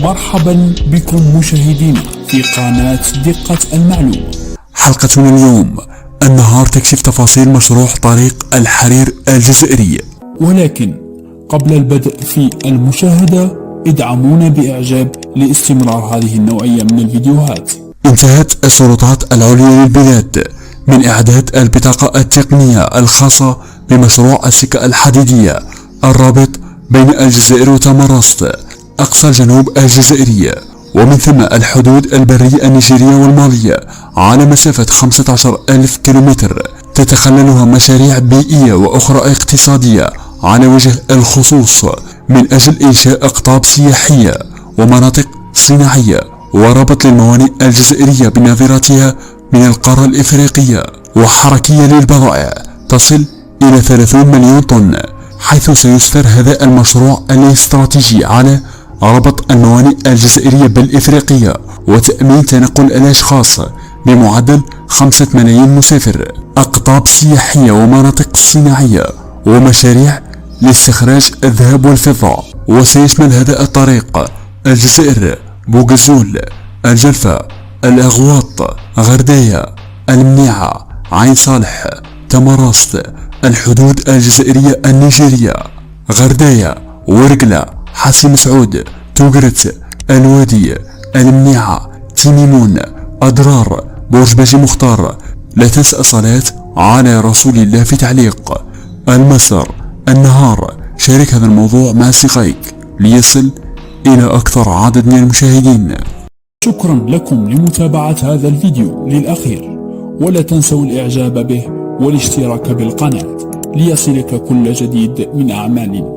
مرحبا بكم مشاهدينا في قناة دقة المعلومة. حلقتنا اليوم النهار تكشف تفاصيل مشروع طريق الحرير الجزائري. ولكن قبل البدء في المشاهدة ادعمونا بإعجاب لاستمرار هذه النوعية من الفيديوهات. انتهت السلطات العليا للبلاد من إعداد البطاقة التقنية الخاصة بمشروع السكة الحديدية الرابط بين الجزائر وتمرست أقصى الجنوب الجزائري، ومن ثم الحدود البرية النيجيرية والمالية على مسافة 15,000 كيلومتر، تتخللها مشاريع بيئية وأخرى اقتصادية على وجه الخصوص من أجل إنشاء أقطاب سياحية ومناطق صناعية وربط للموانئ الجزائرية بنظيرتها من القارة الإفريقية، وحركية للبضائع تصل إلى 30 مليون طن، حيث سيسفر هذا المشروع الاستراتيجي على ربط الموانئ الجزائرية بالإفريقية وتأمين تنقل الأشخاص بمعدل 5 ملايين مسافر، أقطاب سياحية ومناطق صناعية ومشاريع لاستخراج الذهب والفضة. وسيشمل هذا الطريق الجزائر، بوغزول، الجلفة، الأغواط، غرداية، المنيعة، عين صالح، تمرست، الحدود الجزائرية النيجيرية، غرداية، ورقلة، حسي مسعود، توقرت، الوادي، المنيعة، تيميمون، أضرار، برج باجي مختار. لا تنسى الصلاة على رسول الله في تعليق المسار النهار. شارك هذا الموضوع مع أصدقائك ليصل إلى أكثر عدد من المشاهدين. شكرا لكم لمتابعة هذا الفيديو للأخير، ولا تنسوا الإعجاب به والاشتراك بالقناة ليصلك كل جديد من أعمالنا.